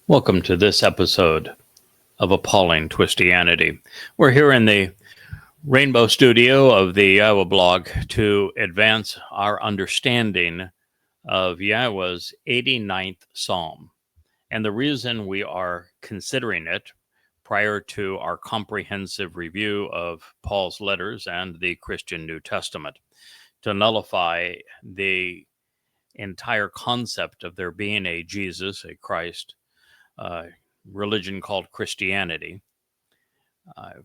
Welcome to this episode of Appalling Twistianity. We're here in the Rainbow Studio of the YAHOWAH blog to advance our understanding of Yahweh's 89th Psalm. And the reason we are considering it prior to our comprehensive review of Paul's letters and the Christian New Testament, to nullify the entire concept of there being a Jesus, a Christ, religion called Christianity.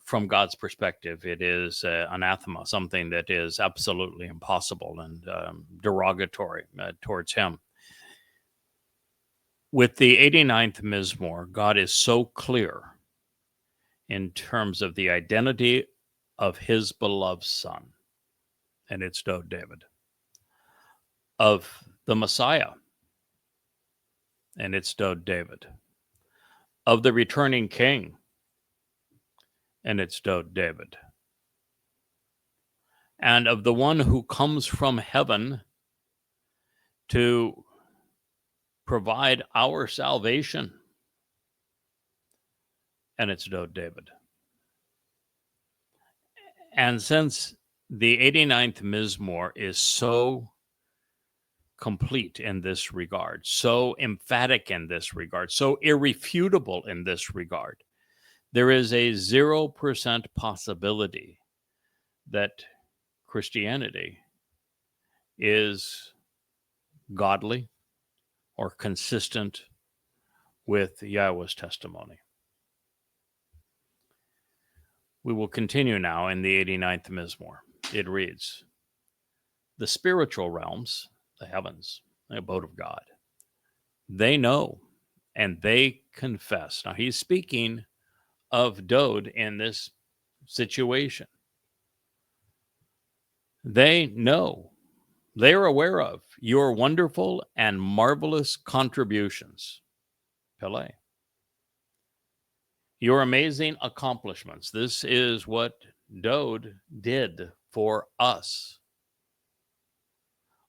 From God's perspective, it is anathema, something that is absolutely impossible and derogatory towards him. With the 89th Mizmor, God is so clear in terms of the identity of his beloved Son, and it's David, of the Messiah, and it's David, of the returning king, and it's David, and of the one who comes from heaven to provide our salvation, and it's David. And since the 89th Mizmor is so complete in this regard, so emphatic in this regard, so irrefutable in this regard, there is a 0% possibility that Christianity is godly or consistent with Yahweh's testimony. We will continue now in the 89th Mizmor. It reads, "The spiritual realms, the heavens, the abode of God, they know and they confess." Now he's speaking of Dode in this situation. They know, they're aware of your wonderful and marvelous contributions, Pele, your amazing accomplishments. This is what Dode did for us.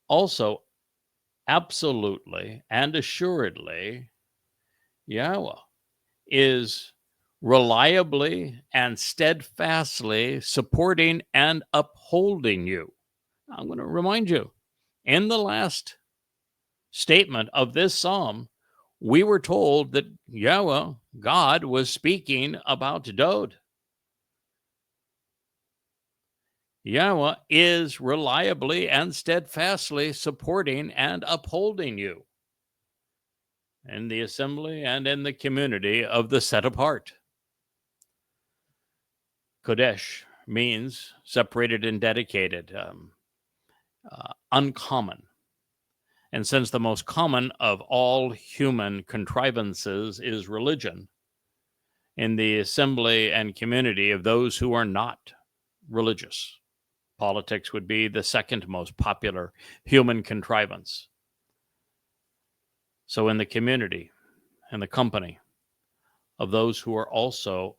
Also, absolutely and assuredly, Yahweh is reliably and steadfastly supporting and upholding you. I'm going to remind you, in the last statement of this psalm, we were told that Yahweh, God, was speaking about Dode. Yahweh is reliably and steadfastly supporting and upholding you in the assembly and in the community of the set apart. Kodesh means separated and dedicated, uncommon. And since the most common of all human contrivances is religion, in the assembly and community of those who are not religious, politics would be the second most popular human contrivance. So in the community and the company of those who are also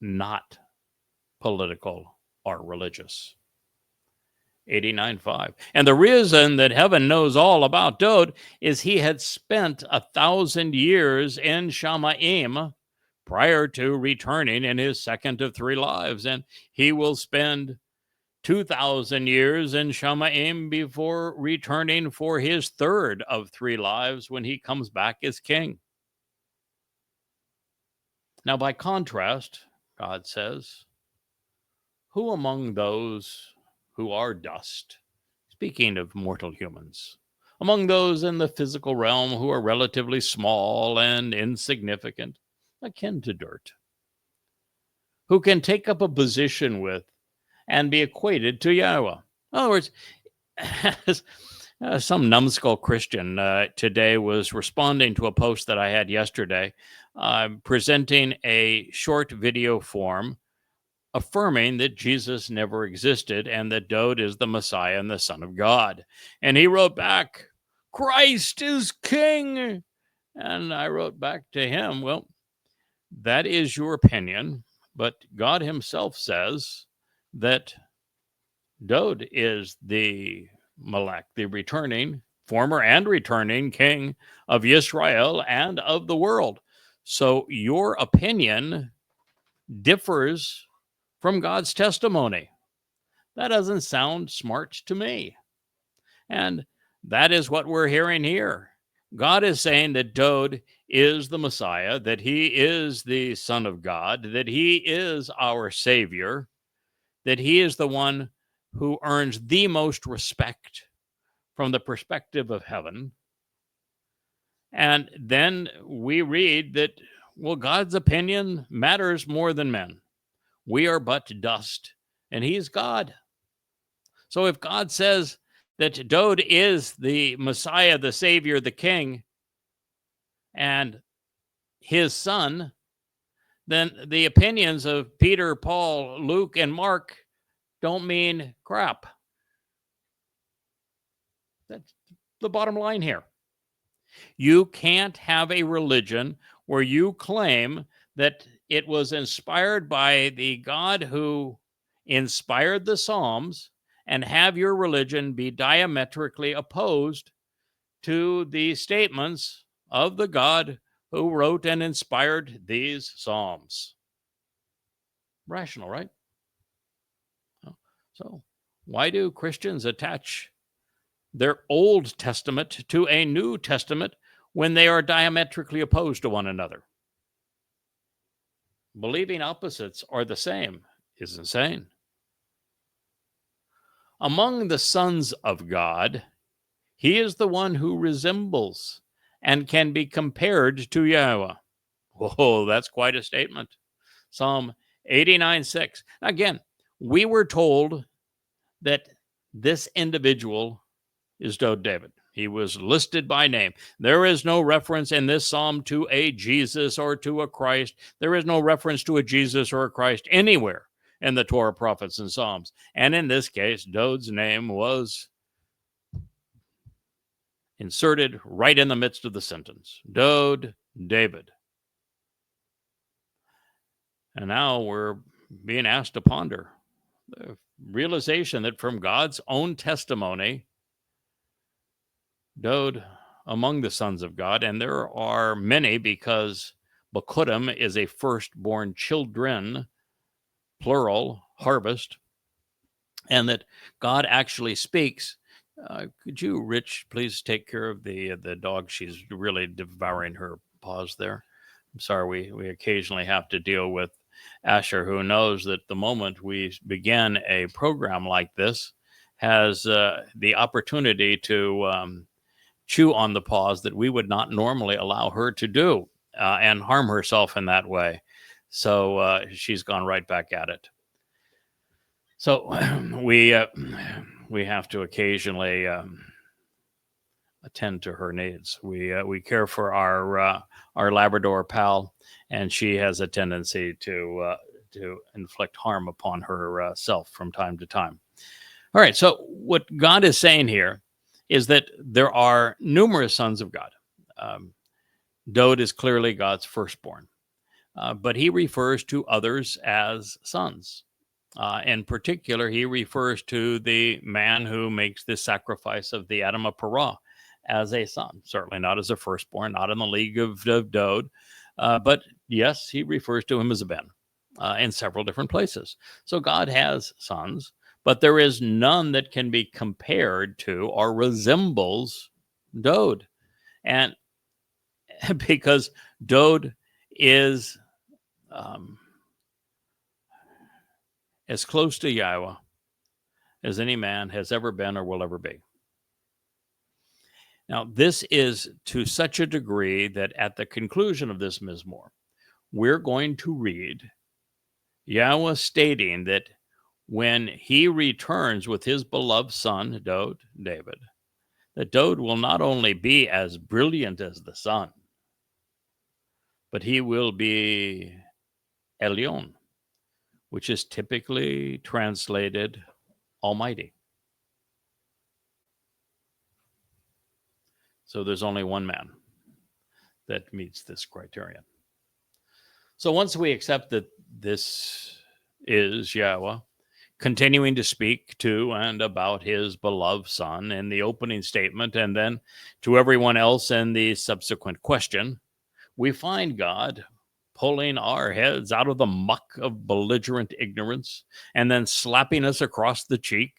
not political or religious. 89.5. And the reason that heaven knows all about Dode is he had spent 1,000 years in Shamaim prior to returning in his second of three lives. And he will spend 2,000 years in Shamaim before returning for his third of three lives when he comes back as king. Now, by contrast, God says, who among those who are dust, speaking of mortal humans, among those in the physical realm who are relatively small and insignificant, akin to dirt, who can take up a position with and be equated to Yahweh? In other words, some numbskull Christian today was responding to a post that I had yesterday, presenting a short video form affirming that Jesus never existed and that Dode is the Messiah and the Son of God. And he wrote back, "Christ is King." And I wrote back to him, well, that is your opinion, but God himself says that Dode is the Malak, the returning former and returning king of Israel and of the world. So your opinion differs from God's testimony. That doesn't sound smart to me. And that is what we're hearing here. God is saying that Dowd is the Messiah, that he is the Son of God, that he is our Savior, that he is the one who earns the most respect from the perspective of heaven. And then we read that, well, God's opinion matters more than men. We are but dust, and he's God. So if God says that Dowd is the Messiah, the Savior, the King, and his son, then the opinions of Peter, Paul, Luke, and Mark don't mean crap. That's the bottom line here. You can't have a religion where you claim that it was inspired by the God who inspired the Psalms and have your religion be diametrically opposed to the statements of the God who wrote and inspired these Psalms. Rational, right? So, why do Christians attach their Old Testament to a New Testament when they are diametrically opposed to one another? Believing opposites are the same is insane. Among the sons of God, he is the one who resembles and can be compared to Yahowah. Whoa, that's quite a statement. Psalm 89:6. Again, we were told that this individual is David. He was listed by name. There is no reference in this psalm to a Jesus or to a Christ. There is no reference to a Jesus or a Christ anywhere in the Torah, prophets, and Psalms. And in this case, Dowd's name was inserted right in the midst of the sentence. Dowd, David. And now we're being asked to ponder the realization that from God's own testimony, Dowd among the sons of God, and there are many because Bakudim is a firstborn children, plural, harvest, and that God actually speaks. Could you, Rich, please take care of the dog? She's really devouring her paws there. I'm sorry, we occasionally have to deal with Asher, who knows that the moment we begin a program like this, has the opportunity to chew on the paws that we would not normally allow her to do and harm herself in that way. So she's gone right back at it. So we have to occasionally attend to her needs. We care for our Labrador pal, and she has a tendency to inflict harm upon herself from time to time. All right. So what God is saying here is that there are numerous sons of God. Dowd is clearly God's firstborn, but he refers to others as sons. In particular, he refers to the man who makes the sacrifice of the Adam of Torah as a son, certainly not as a firstborn, not in the league of Dowd, but yes, he refers to him as a ben in several different places. So God has sons, but there is none that can be compared to or resembles Dowd. And because Dowd is as close to Yahowah as any man has ever been or will ever be. Now, this is to such a degree that at the conclusion of this Mizmor, we're going to read Yahowah stating that when he returns with his beloved son, Dowd, David, that Dowd will not only be as brilliant as the sun, but he will be Elyon, which is typically translated Almighty. So there's only one man that meets this criterion. So once we accept that this is Yahowah, continuing to speak to and about his beloved Son in the opening statement, and then to everyone else in the subsequent question, we find God pulling our heads out of the muck of belligerent ignorance and then slapping us across the cheek,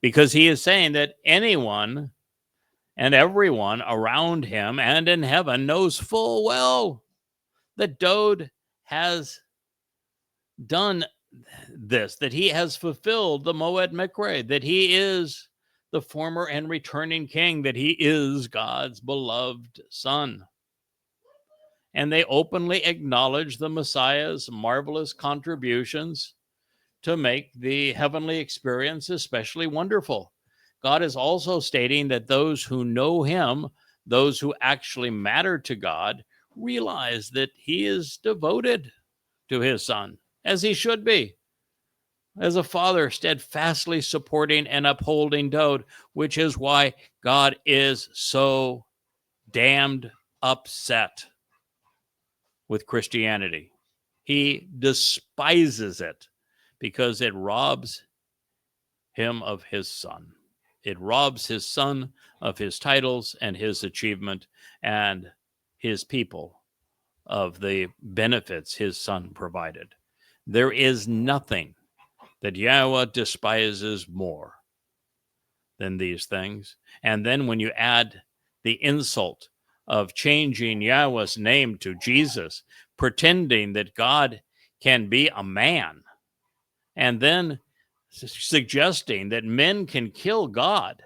because he is saying that anyone and everyone around him and in heaven knows full well that Dode has done this, that he has fulfilled the Moed Mikre, that he is the former and returning king, that he is God's beloved Son. And they openly acknowledge the Messiah's marvelous contributions to make the heavenly experience especially wonderful. God is also stating that those who know him, those who actually matter to God, realize that he is devoted to his Son, as he should be, as a father steadfastly supporting and upholding Dode, which is why God is so damned upset with Christianity. He despises it because it robs him of his Son. It robs his Son of his titles and his achievement, and his people of the benefits his Son provided. There is nothing that Yahweh despises more than these things. And then when you add the insult of changing Yahweh's name to Jesus, pretending that God can be a man, and then suggesting that men can kill God,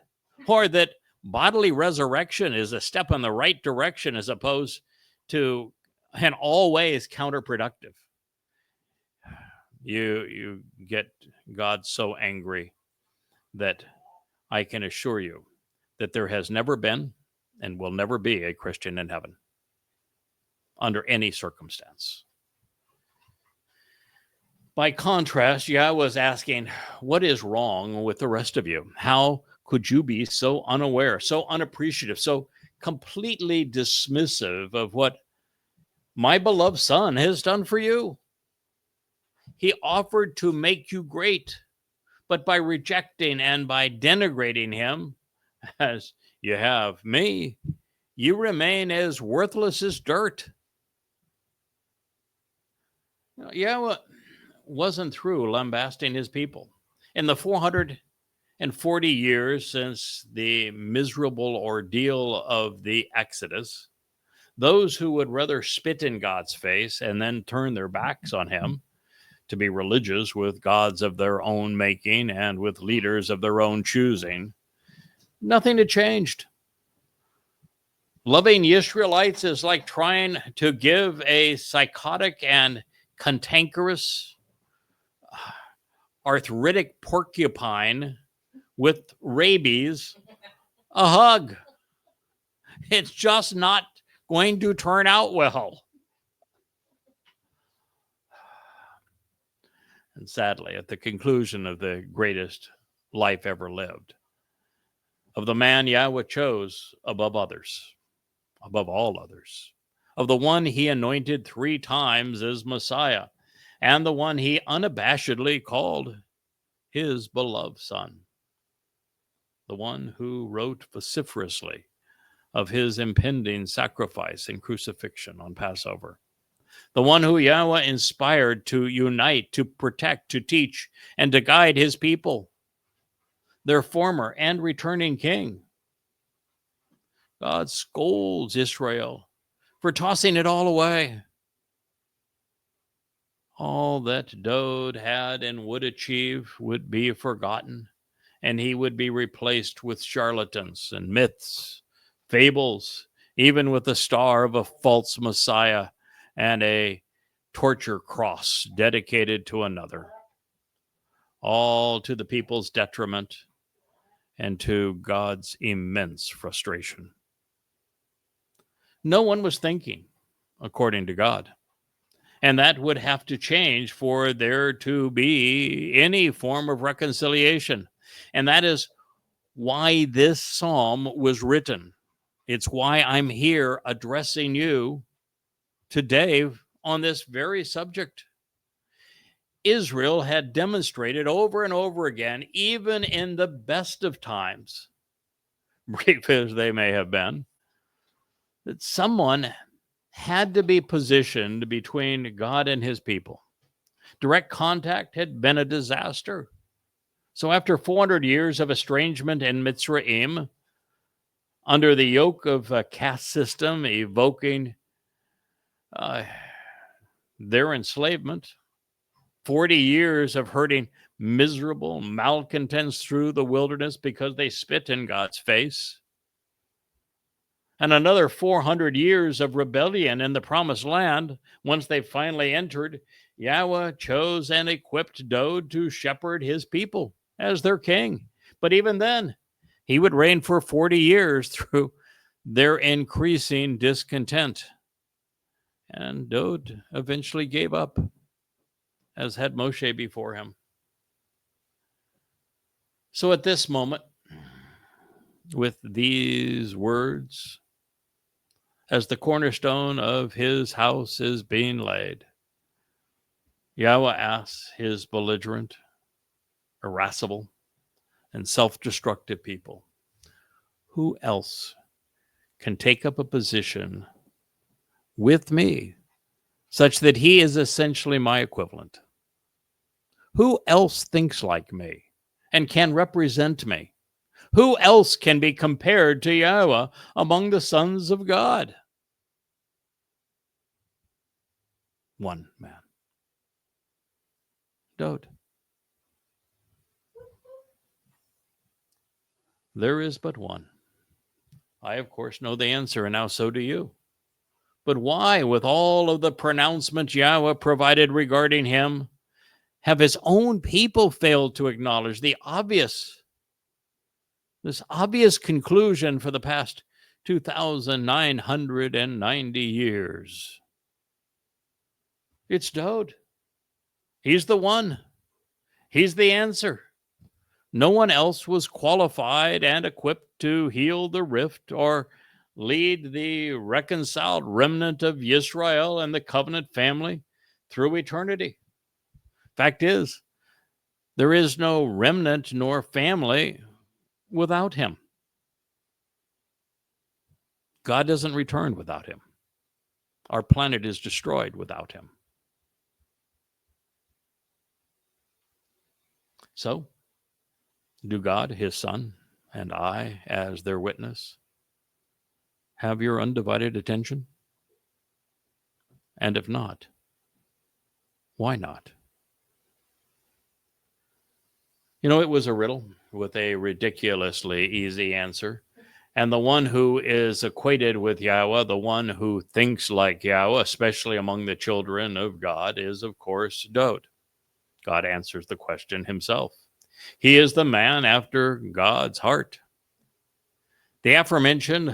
or that bodily resurrection is a step in the right direction as opposed to in all ways counterproductive. You get God so angry that I can assure you that there has never been and will never be a Christian in heaven under any circumstance. By contrast, Yahweh is asking, what is wrong with the rest of you? How could you be so unaware, so unappreciative, so completely dismissive of what my beloved Son has done for you? He offered to make you great, but by rejecting and by denigrating him, as you have me, you remain as worthless as dirt. Yahweh wasn't through lambasting his people. In the 440 years since the miserable ordeal of the Exodus, those who would rather spit in God's face and then turn their backs on him to be religious with gods of their own making and with leaders of their own choosing, nothing had changed. Loving Israelites is like trying to give a psychotic and cantankerous, arthritic porcupine with rabies a hug. It's just not going to turn out well. And sadly, at the conclusion of the greatest life ever lived, of the man Yahweh chose above others, above all others, of the one he anointed 3 times as Messiah, and the one he unabashedly called his beloved Son, the one who wrote vociferously of his impending sacrifice and crucifixion on Passover, the one who Yahweh inspired to unite, to protect, to teach, and to guide his people, their former and returning king. God scolds Israel for tossing it all away. All that Dode had and would achieve would be forgotten, and he would be replaced with charlatans and myths, fables, even with the star of a false Messiah and a torture cross dedicated to another, all to the people's detriment and to God's immense frustration. No one was thinking according to God, and that would have to change for there to be any form of reconciliation. And that is why this psalm was written. It's why I'm here addressing you today on this very subject. Israel had demonstrated over and over again, even in the best of times, brief as they may have been, that someone had to be positioned between God and his people. Direct contact had been a disaster. So after 400 years of estrangement in Mitzrayim, under the yoke of a caste system evoking their enslavement, 40 years of herding miserable malcontents through the wilderness because they spit in God's face, and another 400 years of rebellion in the promised land. Once they finally entered, Yahweh chose and equipped Dod to shepherd his people as their king. But even then, he would reign for 40 years through their increasing discontent. And Dod eventually gave up, as had Moshe before him. So at this moment, with these words, as the cornerstone of his house is being laid, Yahweh asks his belligerent, irascible, and self-destructive people, who else can take up a position with me such that he is essentially my equivalent? Who else thinks like me and can represent me? Who else can be compared to Yahweh among the sons of God? One man. Dod. There is but one. I, of course, know the answer, and now so do you. But why, with all of the pronouncements Yahweh provided regarding him, have his own people failed to acknowledge this obvious conclusion for the past 2,990 years? It's Dod. He's the one. He's the answer. No one else was qualified and equipped to heal the rift or lead the reconciled remnant of Israel and the covenant family through eternity. Fact is, there is no remnant nor family without him. God doesn't return without him. Our planet is destroyed without him. So, do God, his Son, and I, as their witness, have your undivided attention? And if not, why not? You know, it was a riddle with a ridiculously easy answer. And the one who is equated with Yahweh, the one who thinks like Yahweh, especially among the children of God, is, of course, Dod. God answers the question himself. He is the man after God's heart. The aforementioned,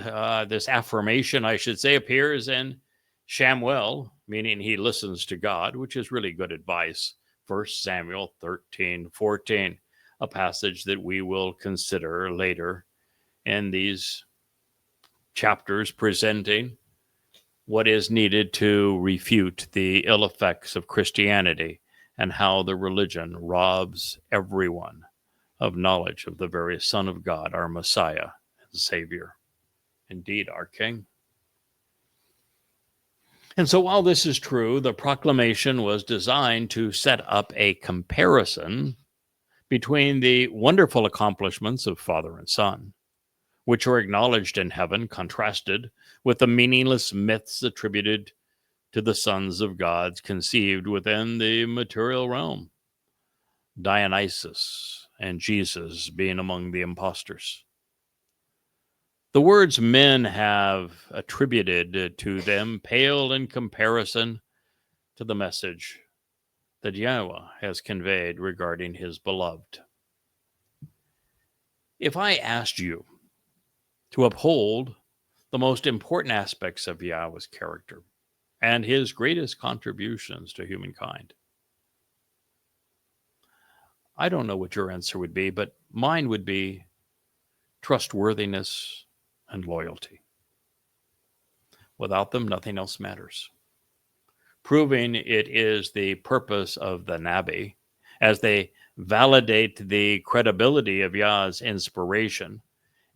this affirmation, I should say, appears in Shamuel, meaning he listens to God, which is really good advice. 1 Samuel 13:14, a passage that we will consider later in these chapters, presenting what is needed to refute the ill effects of Christianity and how the religion robs everyone of knowledge of the very Son of God, our Messiah and Savior, indeed our King. And so while this is true, the proclamation was designed to set up a comparison between the wonderful accomplishments of Father and Son, which are acknowledged in heaven, contrasted with the meaningless myths attributed to the sons of God conceived within the material realm, Dionysus and Jesus being among the impostors. The words men have attributed to them pale in comparison to the message that Yahweh has conveyed regarding his beloved. If I asked you to uphold the most important aspects of Yahweh's character and his greatest contributions to humankind, I don't know what your answer would be, but mine would be trustworthiness and loyalty. Without them, nothing else matters. proving it is the purpose of the Nabi, as they validate the credibility of Yah's inspiration.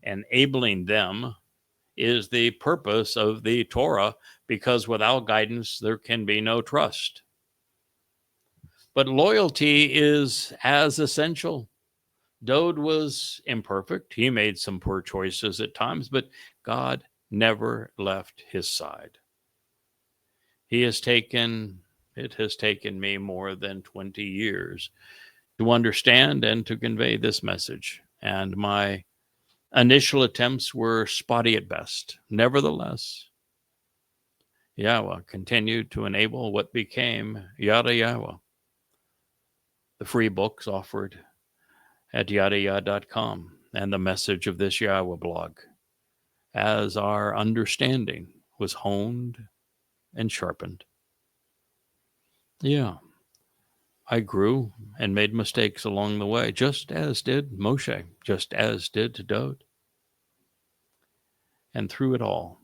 Enabling them is the purpose of the Torah, because without guidance, there can be no trust. But loyalty is as essential. Dode was imperfect. He made some poor choices at times, but God never left his side. It has taken me more than 20 years to understand and to convey this message. And my initial attempts were spotty at best. Nevertheless, Yahweh continued to enable what became Yada Yahowah, the free books offered at YAHOWAH.com, and the message of this YAHOWAH blog, as our understanding was honed and sharpened. Yeah, I grew and made mistakes along the way, just as did Moshe, just as did Dode. And through it all,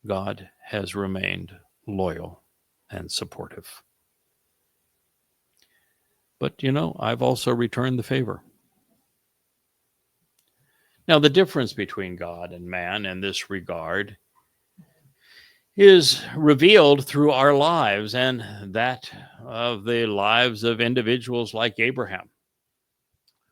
God has remained loyal and supportive. But, I've also returned the favor. Now, the difference between God and man in this regard is revealed through our lives and that of the lives of individuals like Abraham.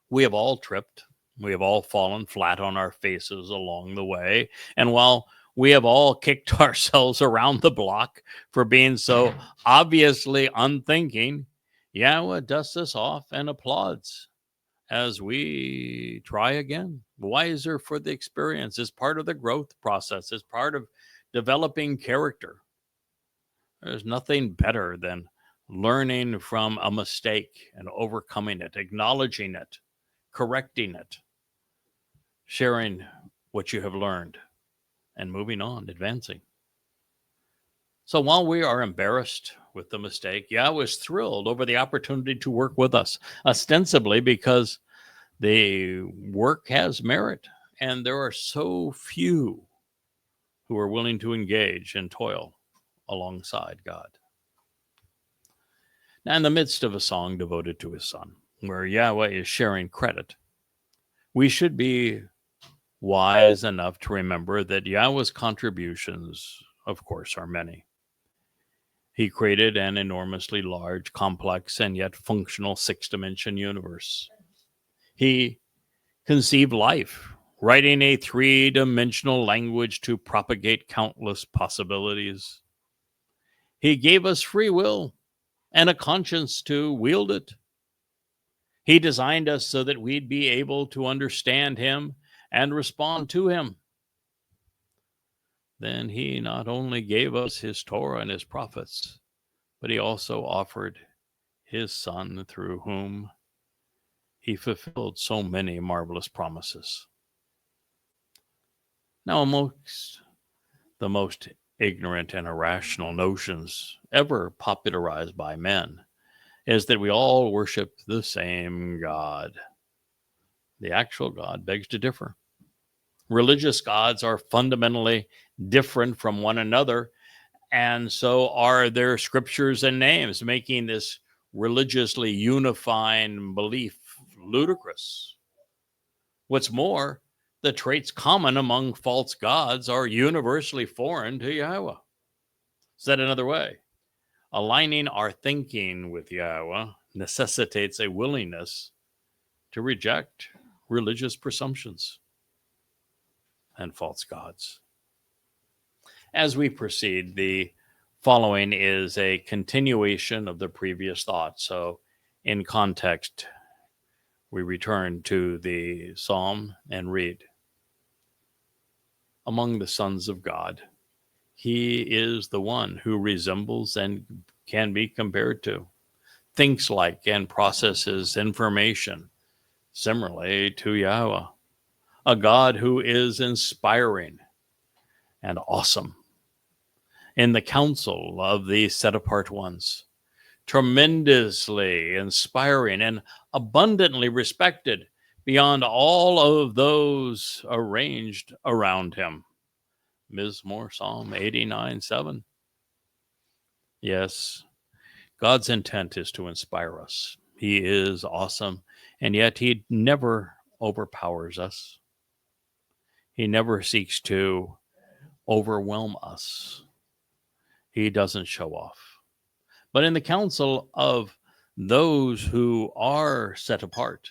We have all tripped. We have all fallen flat on our faces along the way. And while we have all kicked ourselves around the block for being so obviously unthinking, Yahweh dusts us off and applauds as we try again. Wiser for the experience is part of the growth process, is part of developing character. There's nothing better than learning from a mistake and overcoming it, acknowledging it, correcting it, sharing what you have learned, and moving on, advancing. So while we are embarrassed with the mistake, Yahweh is thrilled over the opportunity to work with us, ostensibly because the work has merit, and there are so few who are willing to engage and toil alongside God. Now, in the midst of a song devoted to his son, where Yahweh is sharing credit, we should be wise enough to remember that Yahweh's contributions, of course, are many. He created an enormously large, complex, and yet functional six-dimension universe. He conceived life, writing a three-dimensional language to propagate countless possibilities. He gave us free will and a conscience to wield it. He designed us so that we'd be able to understand him and respond to him. Then he not only gave us his Torah and his prophets, but he also offered his son, through whom he fulfilled so many marvelous promises. Now, amongst the most ignorant and irrational notions ever popularized by men is that we all worship the same God. The actual God begs to differ. Religious gods are fundamentally different from one another, and so are their scriptures and names, making this religiously unifying belief ludicrous. What's more, the traits common among false gods are universally foreign to Yahweh. Said another way, aligning our thinking with Yahweh necessitates a willingness to reject religious presumptions and false gods. As we proceed, the following is a continuation of the previous thought. So, in context, we return to the psalm and read, among the sons of God, he is the one who resembles and can be compared to, thinks like and processes information similarly to Yahweh, a God who is inspiring and awesome in the counsel of the set-apart ones, tremendously inspiring and abundantly respected beyond all of those arranged around him. Mizmor Psalm 89:7. Yes, God's intent is to inspire us. He is awesome, and yet he never overpowers us. He never seeks to overwhelm us. He doesn't show off. But in the council of those who are set apart,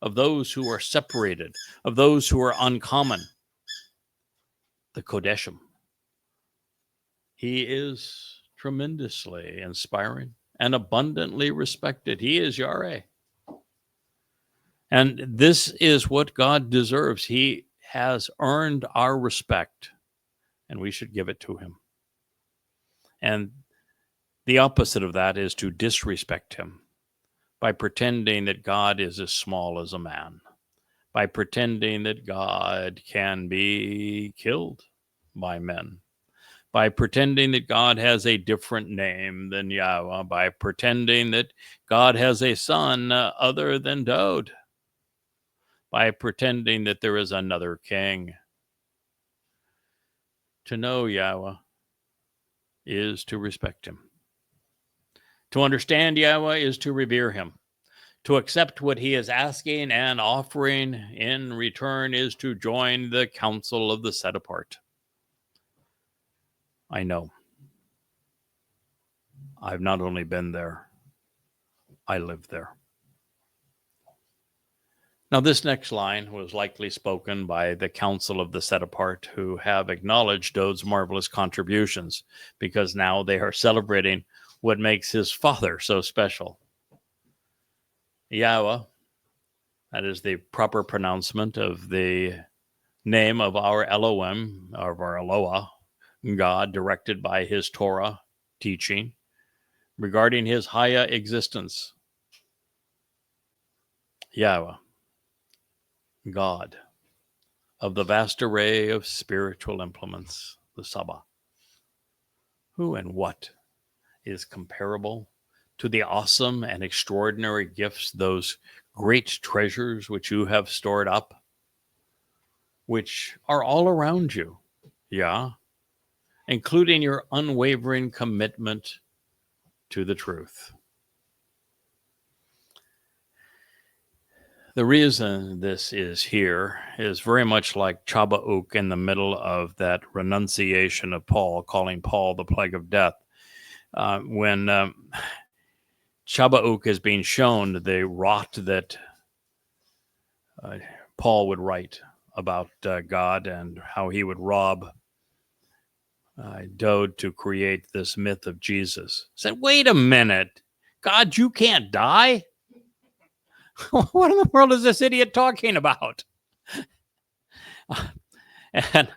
of those who are separated, of those who are uncommon, the Kodeshim, he is tremendously inspiring and abundantly respected. He is Yahweh. And this is what God deserves. He has earned our respect, and we should give it to him. And the opposite of that is to disrespect him by pretending that God is as small as a man, by pretending that God can be killed by men, by pretending that God has a different name than Yahweh, by pretending that God has a son other than Dod, by pretending that there is another king. To know Yahweh is to respect him. To understand Yahweh is to revere him. To accept what he is asking and offering in return is to join the council of the set apart. I know. I've not only been there, I live there. Now, this next line was likely spoken by the council of the set apart, who have acknowledged Dod's marvelous contributions, because now they are celebrating what makes his father so special. Yahweh, that is the proper pronouncement of the name of our Elohim, of our Eloah, God, directed by his Torah teaching regarding his Haya existence. Yahweh, God of the vast array of spiritual implements, the Sabbath. Who and what is comparable to the awesome and extraordinary gifts, those great treasures which you have stored up, which are all around you, including your unwavering commitment to the truth. The reason this is here is very much like Chabauk in the middle of that renunciation of Paul, calling Paul the plague of death. When Chabauk is being shown the rot that Paul would write about God and how he would rob Dod to create this myth of Jesus. Said, wait a minute, God, you can't die? What in the world is this idiot talking about? And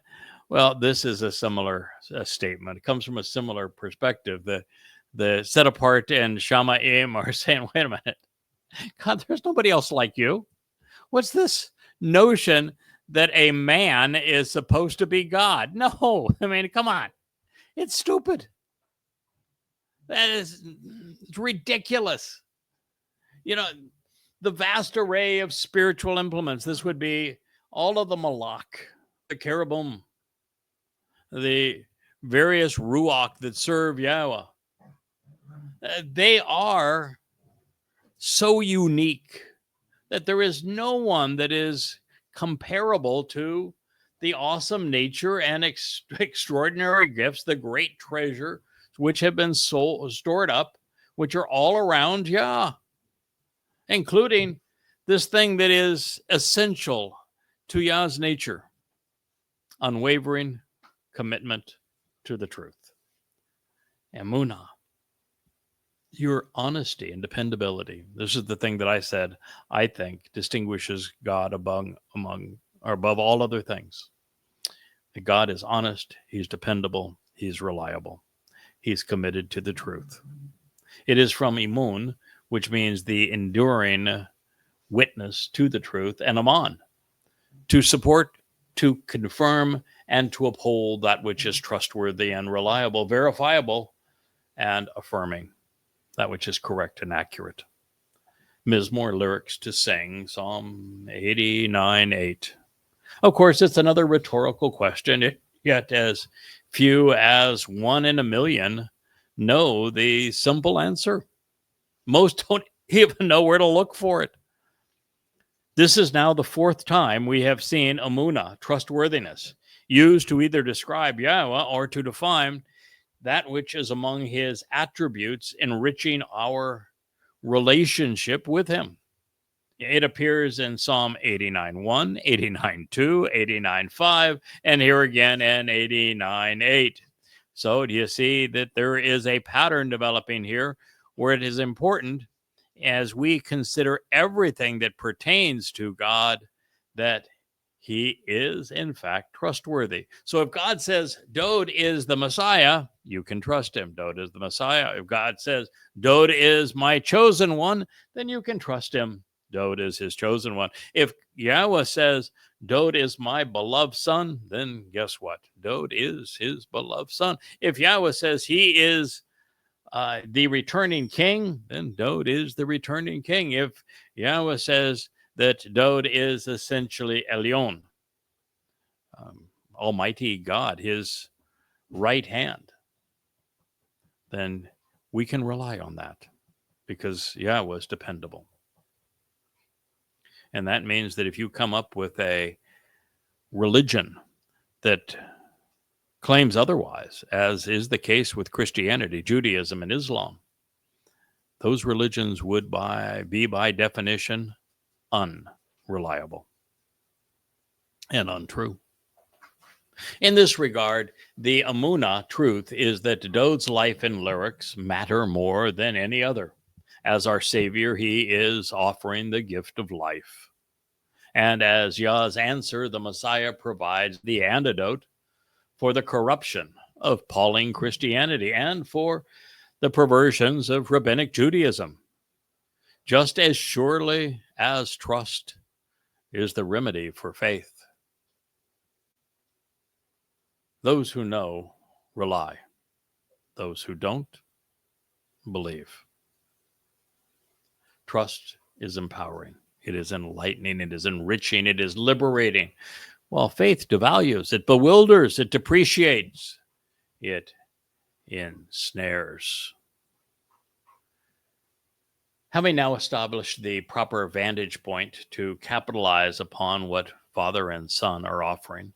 well, this is a similar statement. It comes from a similar perspective. The set apart and Shamaim are saying, wait a minute, God, there's nobody else like you. What's this notion that a man is supposed to be God? No, I mean, come on. It's stupid. It's ridiculous. You know, the vast array of spiritual implements. This would be all of the malak, the cherubim, the various ruach that serve Yahweh. They are so unique that there is no one that is comparable to the awesome nature and extraordinary gifts, the great treasure which have been stored up, which are all around Yah, including this thing that is essential to Yah's nature, unwavering commitment to the truth. Emunah, your honesty and dependability. This is the thing that I said, I think, distinguishes God above all other things. That God is honest, he's dependable, he's reliable, he's committed to the truth. It is from Emun, which means the enduring witness to the truth, and Aman, to support, to confirm, and to uphold that which is trustworthy and reliable, verifiable, and affirming that which is correct and accurate. Mizmor lyrics to sing, Psalm 89:8. Of course, it's another rhetorical question, yet as few as 1 in a million know the simple answer. Most don't even know where to look for it. This is now the fourth time we have seen emunah, trustworthiness, used to either describe Yahweh or to define that which is among his attributes, enriching our relationship with him. It appears in Psalm 89:1, 89:2, 89:5, and here again in 89:8. So do you see that there is a pattern developing here where it is important as we consider everything that pertains to God that he is, in fact, trustworthy. So if God says Dode is the Messiah, you can trust him. Dode is the Messiah. If God says Dode is my chosen one, then you can trust him. Dode is his chosen one. If Yahweh says Dode is my beloved son, then guess what? Dode is his beloved son. If Yahweh says he is the returning king, then Dode is the returning king. If Yahweh says that Dode is essentially Elyon, Almighty God, his right hand, then we can rely on that because Yahweh is dependable. And that means that if you come up with a religion that claims otherwise, as is the case with Christianity, Judaism, and Islam, those religions would be by definition unreliable and untrue. In this regard, the emunah truth is that Dode's life and lyrics matter more than any other. As our Savior, he is offering the gift of life. And as Yah's answer, the Messiah provides the antidote for the corruption of Appalling Christianity and for the perversions of rabbinic Judaism. Just as surely as trust is the remedy for faith. Those who know rely. Those who don't believe. Trust is empowering. It is enlightening. It is enriching. It is liberating. While faith devalues, it bewilders, it depreciates, it ensnares. Having now established the proper vantage point to capitalize upon what Father and Son are offering,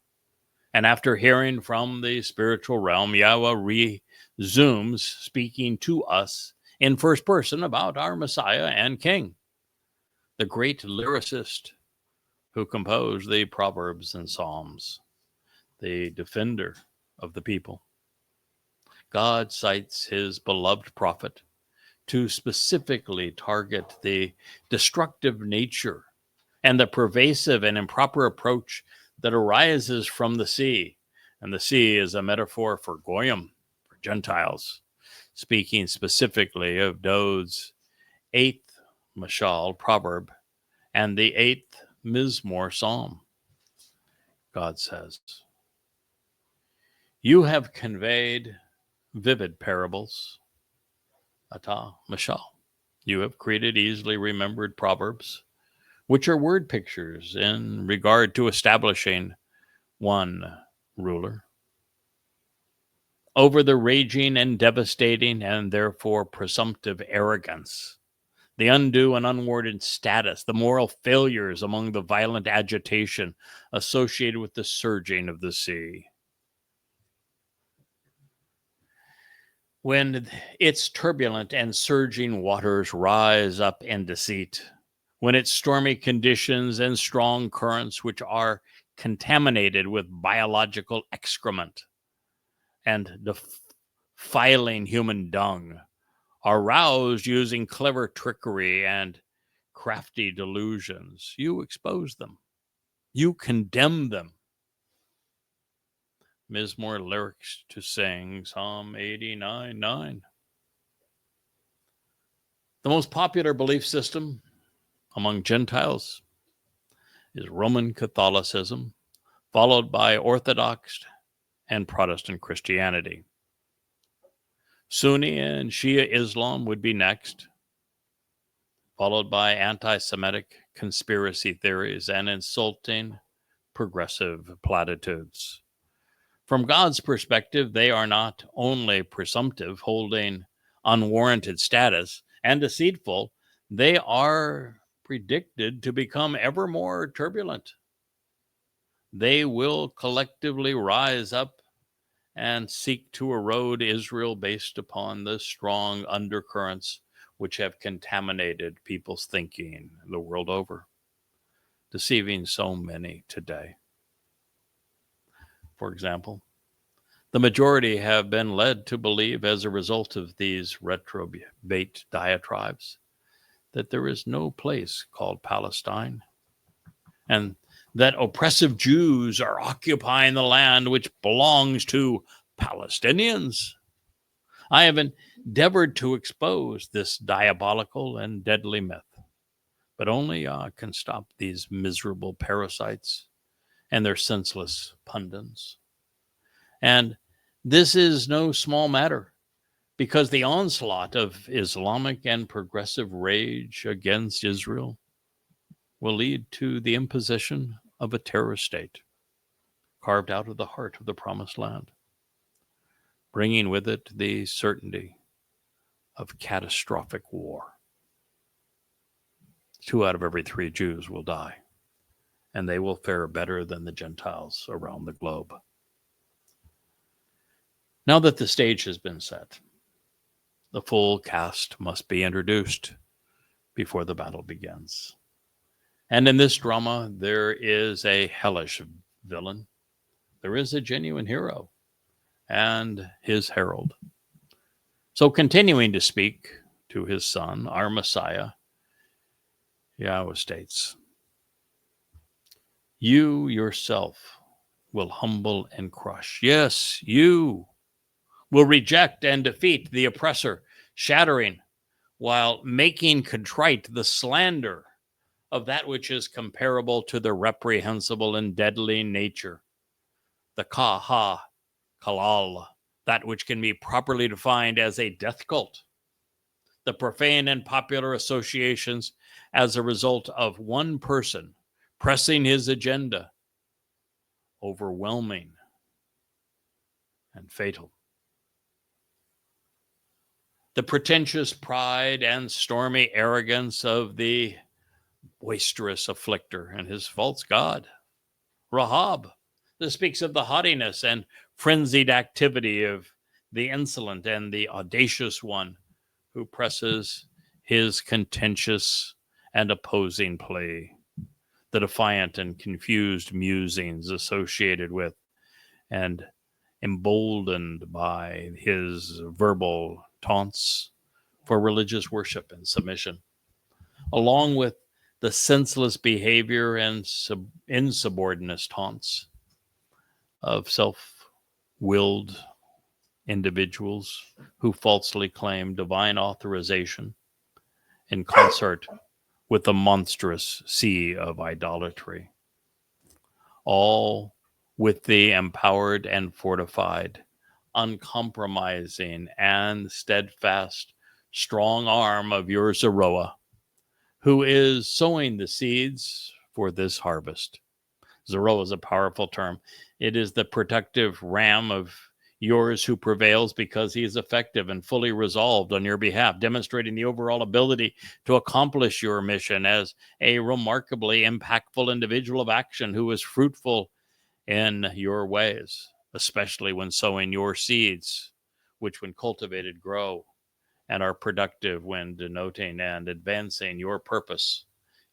and after hearing from the spiritual realm, Yahweh resumes speaking to us in first person about our Messiah and King, the great lyricist who composed the Proverbs and Psalms, the defender of the people. God cites his beloved prophet to specifically target the destructive nature and the pervasive and improper approach that arises from the sea. And the sea is a metaphor for Goyim, for Gentiles, speaking specifically of Dode's 8th Mashal proverb and the 8th Mizmor psalm. God says, "You have conveyed vivid parables, Atah Mashal. You have created easily remembered proverbs, which are word pictures in regard to establishing one ruler over the raging and devastating and therefore presumptive arrogance, the undue and unwarranted status, the moral failures among the violent agitation associated with the surging of the sea. When its turbulent and surging waters rise up in deceit, when its stormy conditions and strong currents, which are contaminated with biological excrement and defiling human dung, are roused using clever trickery and crafty delusions, you expose them. You condemn them. Mizmor lyrics to sing, Psalm 89:9. The most popular belief system among Gentiles is Roman Catholicism, followed by Orthodox and Protestant Christianity. Sunni and Shia Islam would be next, followed by anti-Semitic conspiracy theories and insulting progressive platitudes. From God's perspective, they are not only presumptive, holding unwarranted status, and deceitful, they are predicted to become ever more turbulent. They will collectively rise up and seek to erode Israel based upon the strong undercurrents which have contaminated people's thinking the world over, deceiving so many today. For example, the majority have been led to believe, as a result of these reprobate diatribes, that there is no place called Palestine, and that oppressive Jews are occupying the land which belongs to Palestinians. I have endeavored to expose this diabolical and deadly myth, but only can stop these miserable parasites and their senseless pundits. And this is no small matter, because the onslaught of Islamic and progressive rage against Israel will lead to the imposition of a terror state carved out of the heart of the promised land, bringing with it the certainty of catastrophic war. 2 out of every 3 Jews will die, and they will fare better than the Gentiles around the globe. Now that the stage has been set, the full cast must be introduced before the battle begins. And in this drama, there is a hellish villain, there is a genuine hero, and his herald. So, continuing to speak to his son, our Messiah, Yahowah states, "You yourself will humble and crush. Yes, you will reject and defeat the oppressor, shattering while making contrite the slander of that which is comparable to the reprehensible and deadly nature, the kalal, that which can be properly defined as a death cult, the profane and popular associations as a result of one person pressing his agenda, overwhelming and fatal. The pretentious pride and stormy arrogance of the boisterous afflicter and his false god, Rahab. This speaks of the haughtiness and frenzied activity of the insolent and the audacious one who presses his contentious and opposing plea, the defiant and confused musings associated with and emboldened by his verbal taunts for religious worship and submission, along with the senseless behavior and insubordinate taunts of self-willed individuals who falsely claim divine authorization in concert with the monstrous sea of idolatry, all with the empowered and fortified, uncompromising and steadfast, strong arm of your Zeroah, who is sowing the seeds for this harvest. Zeroah is a powerful term. It is the protective ram of yours who prevails because he is effective and fully resolved on your behalf, demonstrating the overall ability to accomplish your mission as a remarkably impactful individual of action who is fruitful in your ways, especially when sowing your seeds, which when cultivated grow and are productive when denoting and advancing your purpose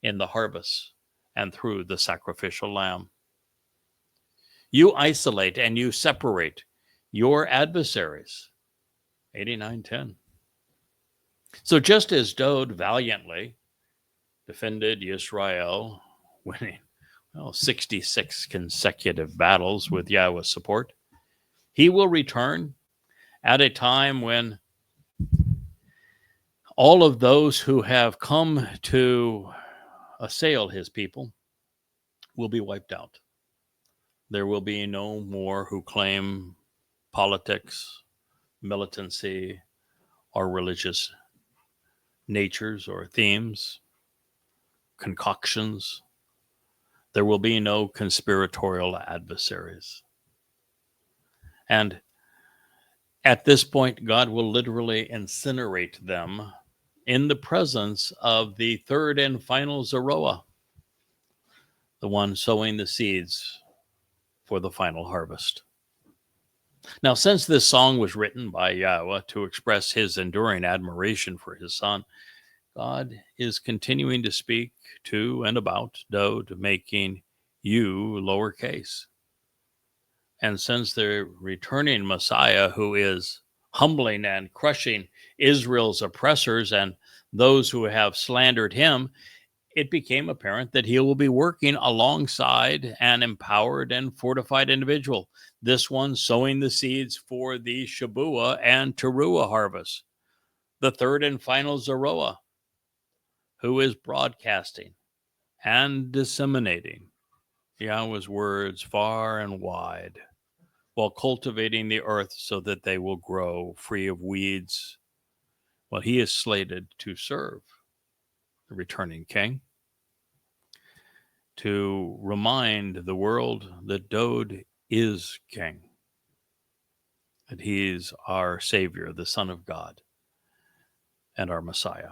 in the harvest and through the sacrificial lamb. You isolate and you separate your adversaries. 89:10. So just as Dod valiantly defended Israel, winning 66 consecutive battles with Yahweh's support, he will return at a time when all of those who have come to assail his people will be wiped out. There will be no more who claim politics, militancy, or religious natures or themes, concoctions. There will be no conspiratorial adversaries. And at this point, God will literally incinerate them in the presence of the third and final Zeroah, the one sowing the seeds for the final harvest. Now, since this song was written by Yahweh to express his enduring admiration for his son, God is continuing to speak to and about Dode, making you lowercase. And since the returning Messiah, who is humbling and crushing Israel's oppressors and those who have slandered him, it became apparent that he will be working alongside an empowered and fortified individual, this one sowing the seeds for the Shabuah and Towrah harvest, the third and final Zeroah, who is broadcasting and disseminating Yahweh's words far and wide, while cultivating the earth so that they will grow free of weeds, while he is slated to serve the returning king, to remind the world that Dode is king, that he's our Savior, the Son of God, and our Messiah.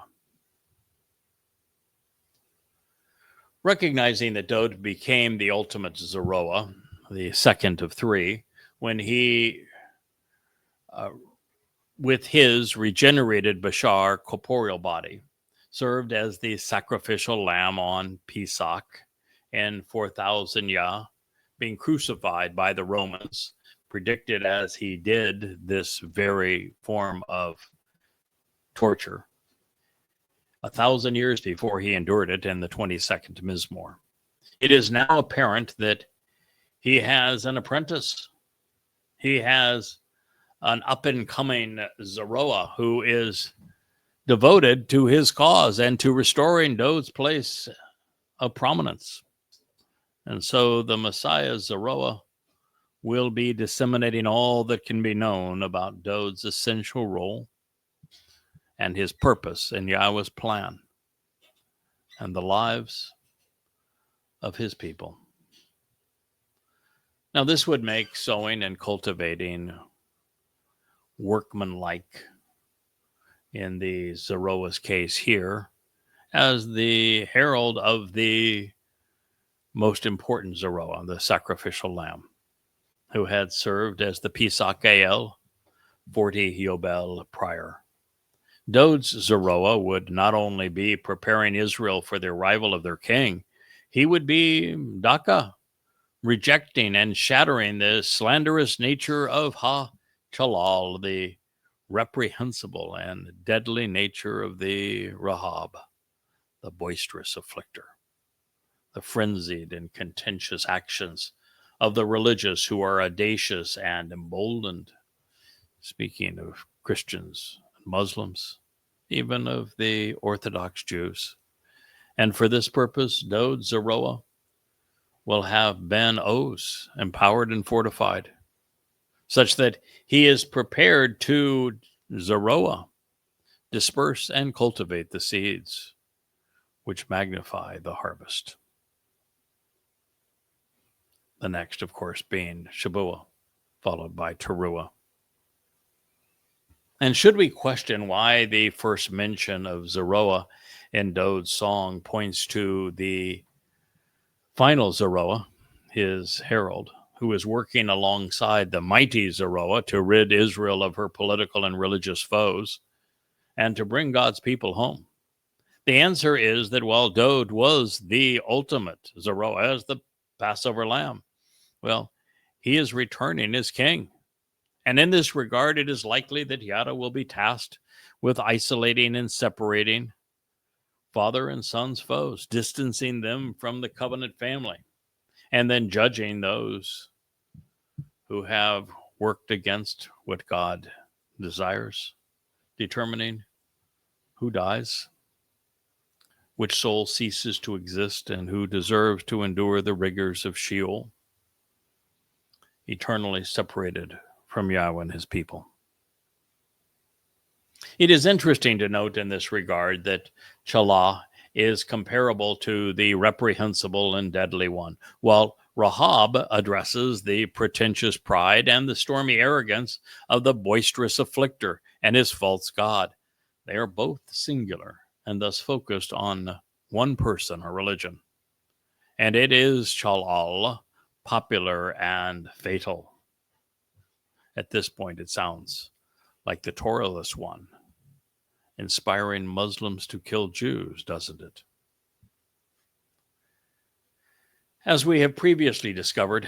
Recognizing that Dode became the ultimate Zeroah, the second of three, when he, with his regenerated Bashar corporeal body, served as the sacrificial lamb on Pesach in 4000 Yah, being crucified by the Romans, predicted as he did this very form of torture 1,000 years before he endured it in the 22nd Mizmor. It is now apparent that he has an apprentice. He has an up-and-coming Zeroah who is devoted to his cause and to restoring Dode's place of prominence. And so the Messiah Zeroah will be disseminating all that can be known about Dode's essential role and his purpose in Yahweh's plan and the lives of his people. Now, this would make sowing and cultivating workmanlike in the Zeroah's case here as the herald of the most important Zeroah, the sacrificial lamb, who had served as the Pesach El 40 Yobel prior. Dode's Zeroah would not only be preparing Israel for the arrival of their king, he would be Daka, rejecting and shattering the slanderous nature of Ha-Chalal, the reprehensible and deadly nature of the Rahab, the boisterous afflictor, the frenzied and contentious actions of the religious who are audacious and emboldened. Speaking of Christians and Muslims, even of the Orthodox Jews. And for this purpose, Dode Zeroah will have Ben Oz empowered and fortified, such that he is prepared to Zeroah, disperse and cultivate the seeds which magnify the harvest. The next, of course, being Shabuah, followed by Towrah. And should we question why the first mention of Zeroah in Dode's song points to the final Zeroah, his herald, who is working alongside the mighty Zeroah to rid Israel of her political and religious foes and to bring God's people home? The answer is that while Dode was the ultimate Zeroah as the Passover lamb, well, he is returning as king. And in this regard, it is likely that Yada will be tasked with isolating and separating father and son's foes, distancing them from the covenant family, and then judging those who have worked against what God desires, determining who dies, which soul ceases to exist, and who deserves to endure the rigors of Sheol, eternally separated from Yahweh and his people. It is interesting to note in this regard that Chalah is comparable to the reprehensible and deadly one, while Rahab addresses the pretentious pride and the stormy arrogance of the boisterous afflicter and his false god. They are both singular and thus focused on one person or religion. And it is Chalal, popular and fatal. At this point, it sounds like the Torahless one, inspiring Muslims to kill Jews, doesn't it? As we have previously discovered,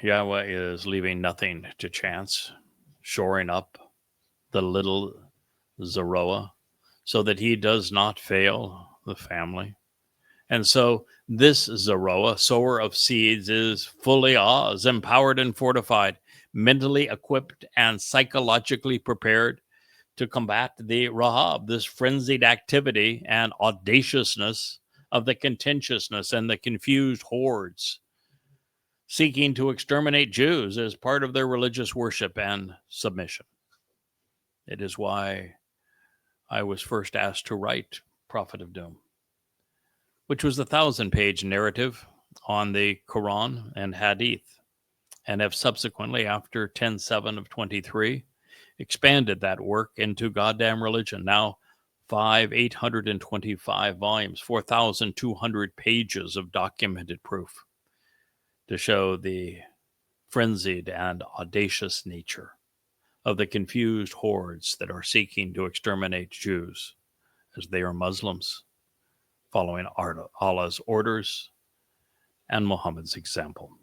Yahweh is leaving nothing to chance, shoring up the little Zeroah so that he does not fail the family. And so this Zeroah, sower of seeds, is fully Oz, empowered and fortified, mentally equipped and psychologically prepared to combat the Rahab, this frenzied activity and audaciousness of the contentiousness and the confused hordes seeking to exterminate Jews as part of their religious worship and submission. It is why I was first asked to write Prophet of Doom, which was a 1,000-page narrative on the Quran and Hadith, and have subsequently, after 10/7 of 23, expanded that work into goddamn religion. Now, 825 volumes, 4,200 pages of documented proof to show the frenzied and audacious nature of the confused hordes that are seeking to exterminate Jews, as they are Muslims, following Allah's orders and Muhammad's example.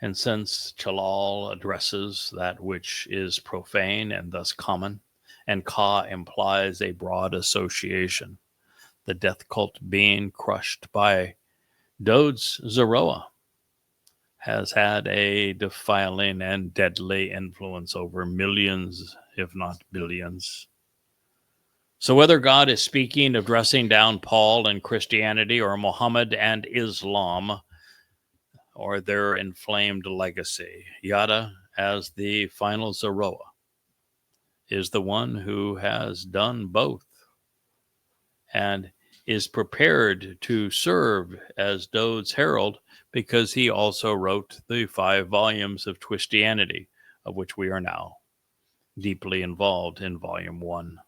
And since Chalal addresses that which is profane and thus common, and Ka implies a broad association, the death cult being crushed by Dod's Zeroah has had a defiling and deadly influence over millions, if not billions. So whether God is speaking of dressing down Paul and Christianity, or Muhammad and Islam, or their inflamed legacy, Yada, as the final Zeroah, is the one who has done both and is prepared to serve as Dod's herald, because he also wrote the 5 volumes of Twistianity, of which we are now deeply involved in volume 1.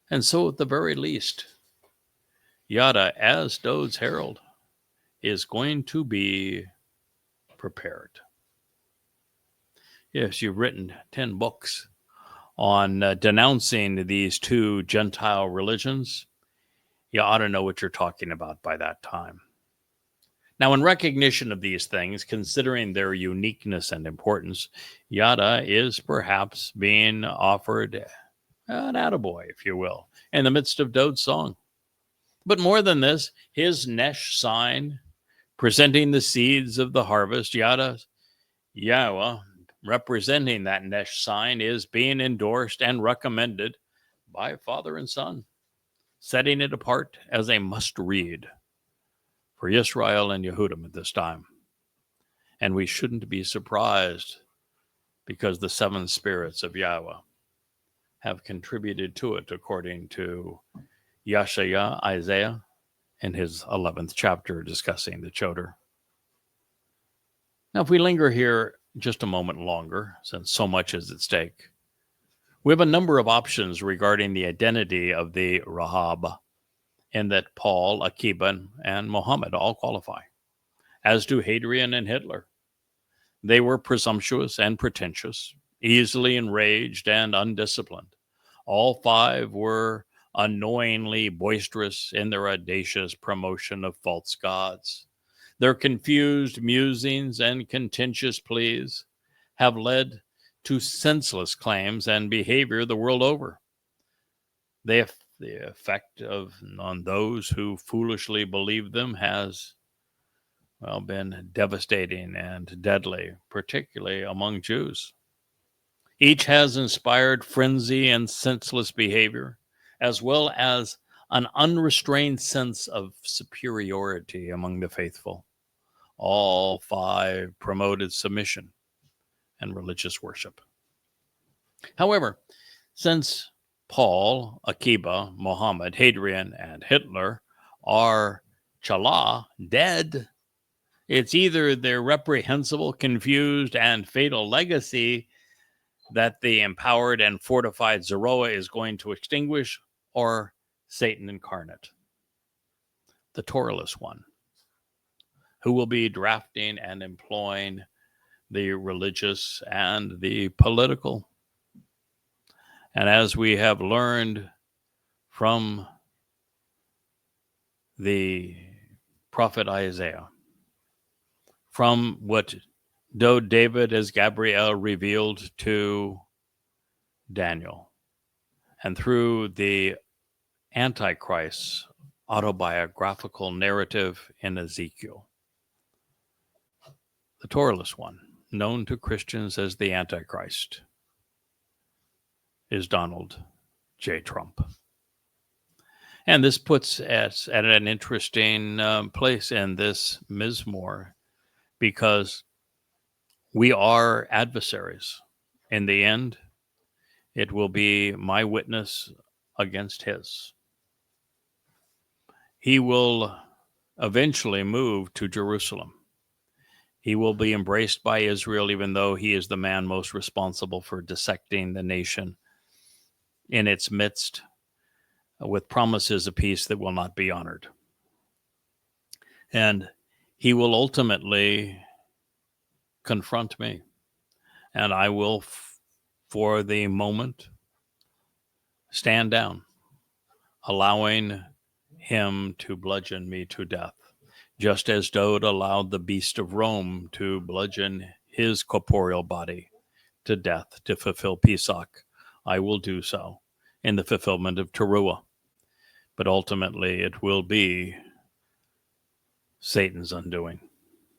And so at the very least, Yada, as Dod's herald, is going to be prepared. Yes, you've written 10 books on denouncing these 2 Gentile religions. You ought to know what you're talking about by that time. Now, in recognition of these things, considering their uniqueness and importance, Yada is perhaps being offered an attaboy, if you will, in the midst of Dod's song. But more than this, his Nesh sign, presenting the seeds of the harvest, Yada Yahowah, representing that Nesh sign, is being endorsed and recommended by Father and Son, setting it apart as a must-read for Israel and Yehudim at this time. And we shouldn't be surprised, because the 7 spirits of Yahweh have contributed to it, according to Yeshaya, Isaiah, in his 11th chapter discussing the Choder. Now, if we linger here just a moment longer, since so much is at stake, we have a number of options regarding the identity of the Rahab, in that Paul, Akiba, and Muhammad all qualify, as do Hadrian and Hitler. They were presumptuous and pretentious, easily enraged and undisciplined. All 5 were annoyingly boisterous in their audacious promotion of false gods. Their confused musings and contentious pleas have led to senseless claims and behavior the world over. The effect on those who foolishly believe them has, been devastating and deadly, particularly among Jews. Each has inspired frenzy and senseless behavior, as well as an unrestrained sense of superiority among the faithful. All 5 promoted submission and religious worship. However, since Paul, Akiba, Muhammad, Hadrian, and Hitler are Chala, dead. It's either their reprehensible, confused, and fatal legacy that the empowered and fortified Zeroah is going to extinguish, or Satan incarnate, the Torahless one, who will be drafting and employing the religious and the political. And as we have learned from the prophet Isaiah, from what David as Gabriel revealed to Daniel, and through the Antichrist's autobiographical narrative in Ezekiel, the Torahless one, known to Christians as the Antichrist, is Donald J. Trump. And this puts us at an interesting place in this Mizmor, because we are adversaries. In the end, it will be my witness against his. He will eventually move to Jerusalem. He will be embraced by Israel, even though he is the man most responsible for dissecting the nation in its midst, with promises of peace that will not be honored. And he will ultimately confront me. And I will, for the moment, stand down, allowing him to bludgeon me to death. Just as Dode allowed the beast of Rome to bludgeon his corporeal body to death to fulfill Pesach, I will do so in the fulfillment of Towrah. But ultimately, it will be Satan's undoing,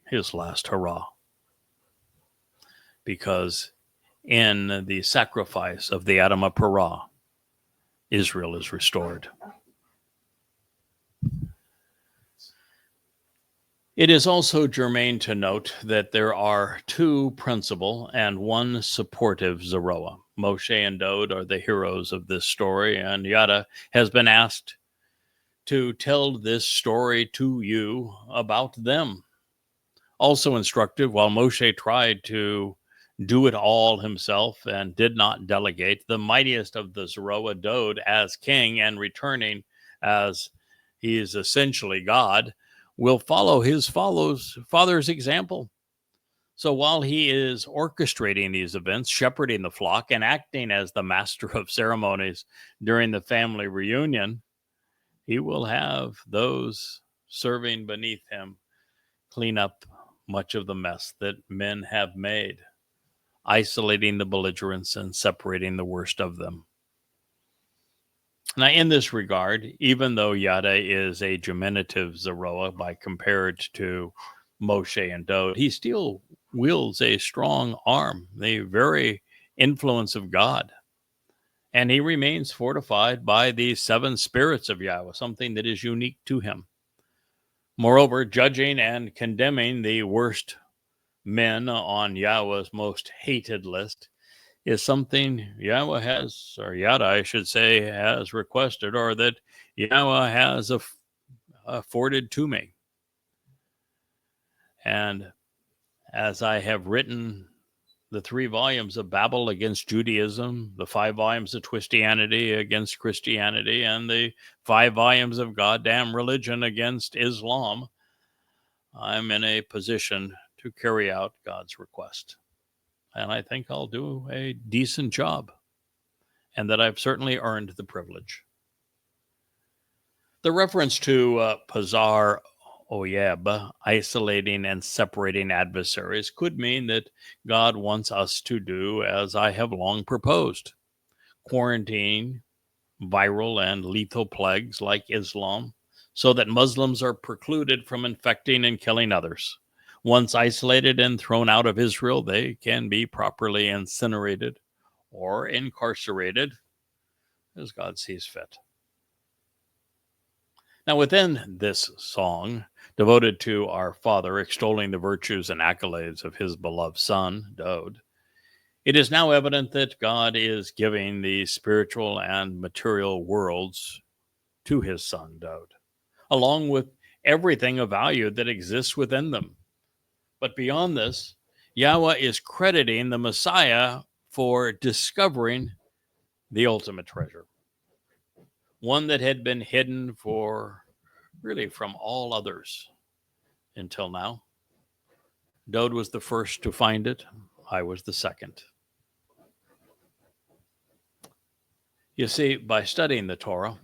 his last hurrah. Because in the sacrifice of the Adam of Parah, Israel is restored. It is also germane to note that there are two principal and one supportive Zeroah. Moshe and Dode are the heroes of this story, and Yada has been asked to tell this story to you about them. Also instructive, while Moshe tried to do it all himself and did not delegate, the mightiest of the Zeroah, Dode, as king and returning as he is essentially God, will follow his father's example. So while he is orchestrating these events, shepherding the flock, and acting as the master of ceremonies during the family reunion, he will have those serving beneath him clean up much of the mess that men have made, isolating the belligerents and separating the worst of them. Now, in this regard, even though Yada is a diminutive Zeroah by compared to Moshe and Dode, he still wields a strong arm, the very influence of God. And he remains fortified by the seven spirits of Yahweh, something that is unique to him. Moreover, judging and condemning the worst men on Yahweh's most hated list is something Yahweh has, or Yada, I should say, has requested, or that Yahweh has afforded to me. And as I have written the 3 volumes of Babel against Judaism, the 5 volumes of Twistianity against Christianity, and the 5 volumes of goddamn religion against Islam, I'm in a position to carry out God's request. And I think I'll do a decent job, and that I've certainly earned the privilege. The reference to Pazar Oyeb, isolating and separating adversaries, could mean that God wants us to do as I have long proposed: quarantine viral and lethal plagues like Islam, so that Muslims are precluded from infecting and killing others. Once isolated and thrown out of Israel, they can be properly incinerated or incarcerated as God sees fit. Now, within this song, devoted to our Father, extolling the virtues and accolades of his beloved Son, Dode, it is now evident that God is giving the spiritual and material worlds to his son, Dode, along with everything of value that exists within them. But beyond this, Yahweh is crediting the Messiah for discovering the ultimate treasure, one that had been hidden from all others until now. Dode was the first to find it. I was the second. You see, by studying the Torah,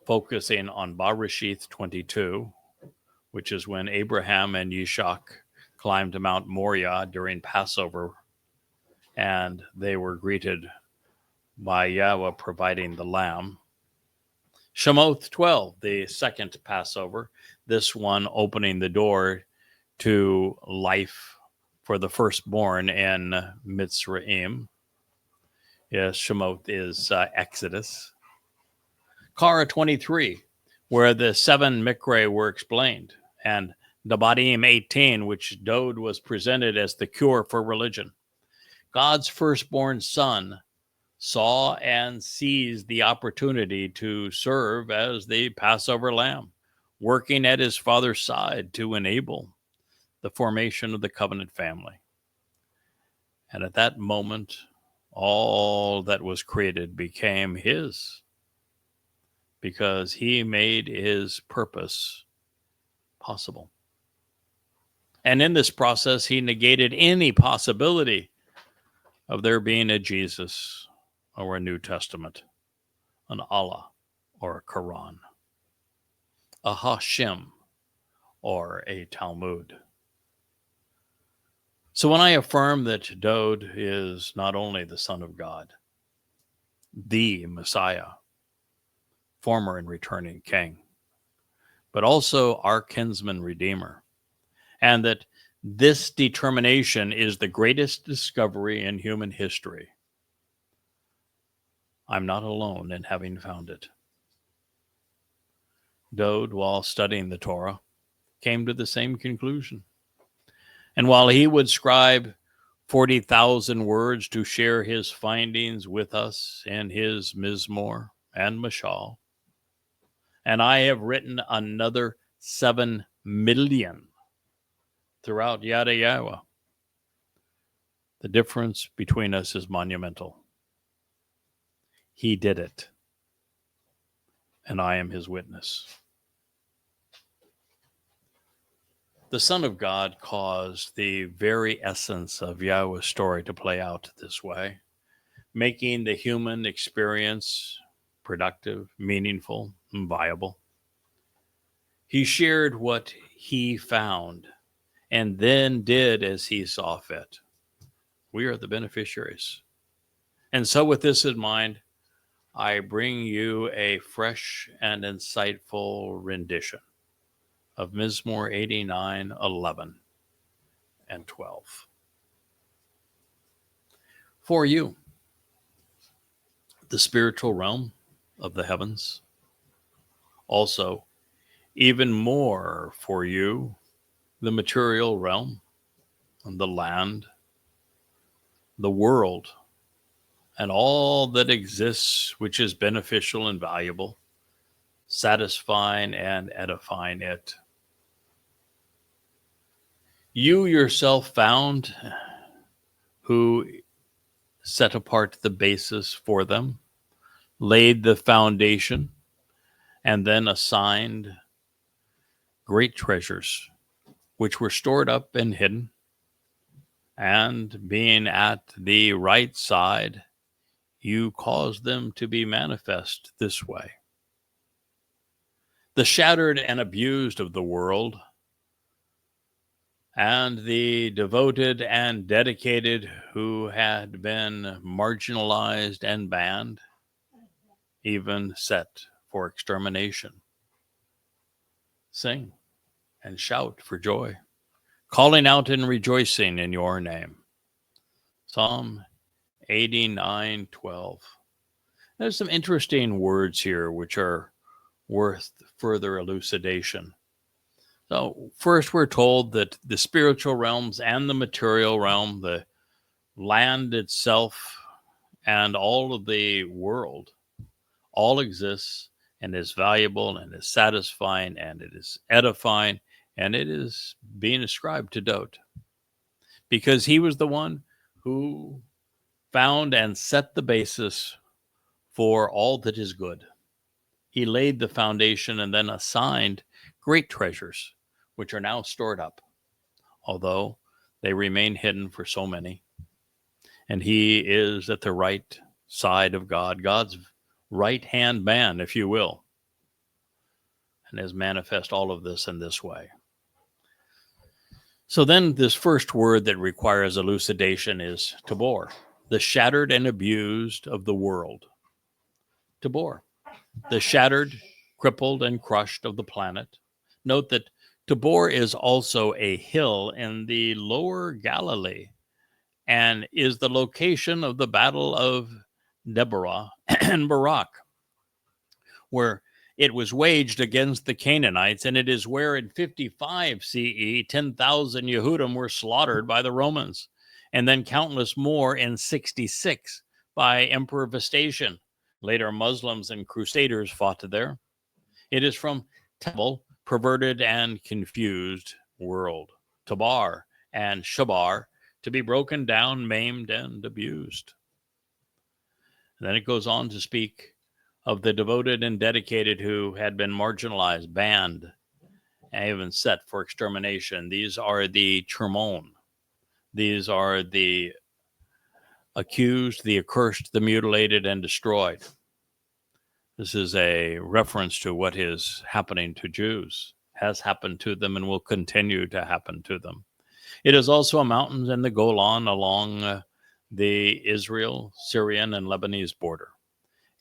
focusing on Bereshith 22, which is when Abraham and Yishak climbed to Mount Moriah during Passover, and they were greeted by Yahweh providing the lamb. Shemot 12, the second Passover, this one opening the door to life for the firstborn in Mitzrayim. Yes, Shemot is Exodus. Kara 23, where the 7 Mikre were explained, and Devarim 18, which Dode was presented as the cure for religion. God's firstborn son saw and seized the opportunity to serve as the Passover lamb, working at his father's side to enable the formation of the covenant family. And at that moment, all that was created became his, because he made his purpose possible. And in this process, he negated any possibility of there being a Jesus or a New Testament, an Allah or a Quran, a Hashem or a Talmud. So when I affirm that Dode is not only the Son of God, the Messiah, former and returning King, but also our kinsman Redeemer, and that this determination is the greatest discovery in human history, I'm not alone in having found it. Dode, while studying the Torah, came to the same conclusion. And while he would scribe 40,000 words to share his findings with us in his Mizmor and Mashal, and I have written another 7 million throughout Yada Yahowah, the difference between us is monumental. He did it, and I am his witness. The Son of God caused the very essence of Yahweh's story to play out this way, making the human experience productive, meaningful, and viable. He shared what he found and then did as he saw fit. We are the beneficiaries. And so with this in mind, I bring you a fresh and insightful rendition of Mizmor 89, 11, and 12. For you, the spiritual realm of the heavens. Also, even more for you, the material realm, the land, the world, and all that exists which is beneficial and valuable, satisfying and edifying it. You yourself found who set apart the basis for them, laid the foundation, and then assigned great treasures which were stored up and hidden, and being at the right side, you caused them to be manifest this way. The shattered and abused of the world, and the devoted and dedicated who had been marginalized and banned, even set for extermination. Sing and shout for joy, calling out and rejoicing in your name. Psalm 89:12. There's some interesting words here which are worth further elucidation. So first, we're told that the spiritual realms and the material realm, the land itself and all of the world, all exists and is valuable and is satisfying and it is edifying and it is being ascribed to Dowd because he was the one who found and set the basis for all that is good. He laid the foundation and then assigned great treasures, which are now stored up, although they remain hidden for so many. And he is at the right side of God, God's right-hand man, if you will, and has manifest all of this in this way. So then this first word that requires elucidation is tabor, the shattered and abused of the world. Tabor, the shattered, crippled, and crushed of the planet. Note that Tabor is also a hill in the lower Galilee and is the location of the Battle of Deborah and Barak, where it was waged against the Canaanites, and it is where in 55 CE, 10,000 Yehudim were slaughtered by the Romans, and then countless more in 66 by Emperor Vespasian. Later, Muslims and Crusaders fought there. It is from Tabal, perverted and confused world, Tabar and Shabar, to be broken down, maimed, and abused. And then it goes on to speak of the devoted and dedicated who had been marginalized, banned, and even set for extermination. These are the Chermon. These are the accused, the accursed, the mutilated, and destroyed. This is a reference to what is happening to Jews, has happened to them, and will continue to happen to them. It is also a mountain in the Golan along the Israel, Syrian, and Lebanese border.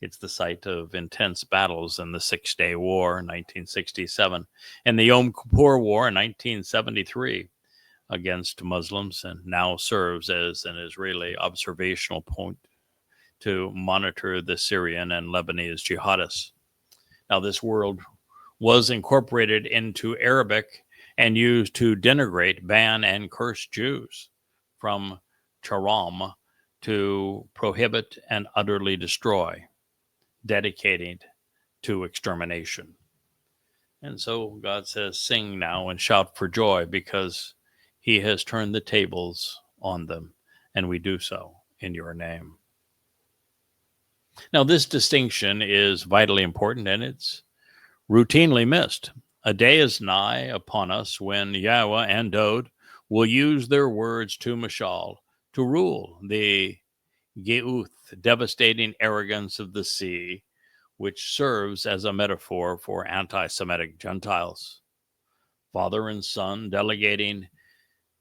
It's the site of intense battles in the Six-Day War, 1967, and the Yom Kippur War in 1973 against Muslims, and now serves as an Israeli observational point to monitor the Syrian and Lebanese jihadists. Now, this word was incorporated into Arabic and used to denigrate, ban, and curse Jews, from charam, to prohibit and utterly destroy, dedicated to extermination. And so God says, sing now and shout for joy, because he has turned the tables on them, and we do so in your name. Now, this distinction is vitally important, and it's routinely missed. A day is nigh upon us when Yahowah and Dowd will use their words to mashal, to rule the geuth, devastating arrogance of the sea, which serves as a metaphor for anti-Semitic Gentiles. Father and son, delegating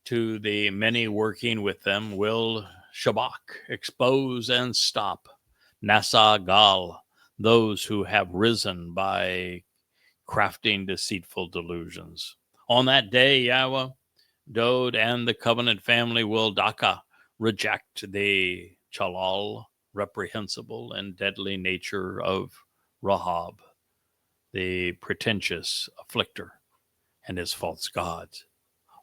to the many working with them, will shabak, expose and stop, nasa gal, those who have risen by crafting deceitful delusions. On that day, Yahowah, Dowd, and the covenant family will daka, reject the chalal, reprehensible and deadly nature of Rahab, the pretentious afflictor, and his false gods.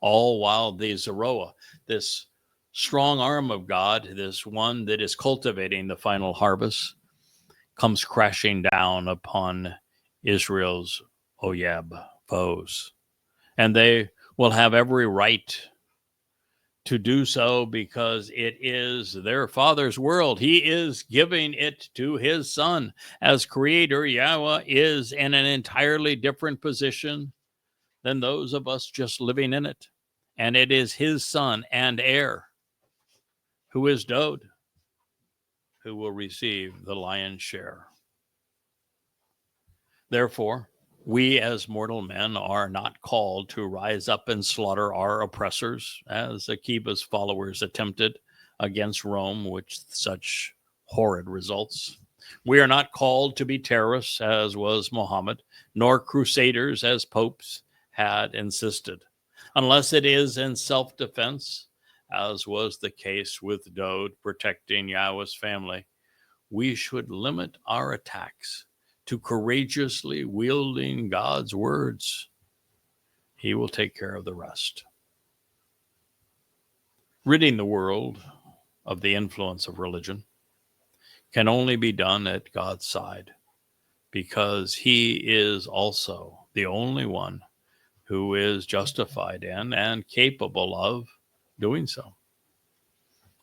All while the Zeroah, this strong arm of God, this one that is cultivating the final harvest, comes crashing down upon Israel's Oyeb foes. And they will have every right to do so because it is their Father's world. He is giving it to his Son. As creator, Yahowah is in an entirely different position than those of us just living in it. And it is his Son and heir, who is Dowd, who will receive the lion's share. Therefore, we as mortal men are not called to rise up and slaughter our oppressors, as Akiba's followers attempted against Rome, with such horrid results. We are not called to be terrorists, as was Muhammad, nor crusaders, as popes had insisted, unless it is in self-defense, as was the case with Dowd protecting Yahowah's family. We should limit our attacks to courageously wielding God's words. He will take care of the rest. Ridding the world of the influence of religion can only be done at God's side. because he is also the only one who is justified in and capable of doing so.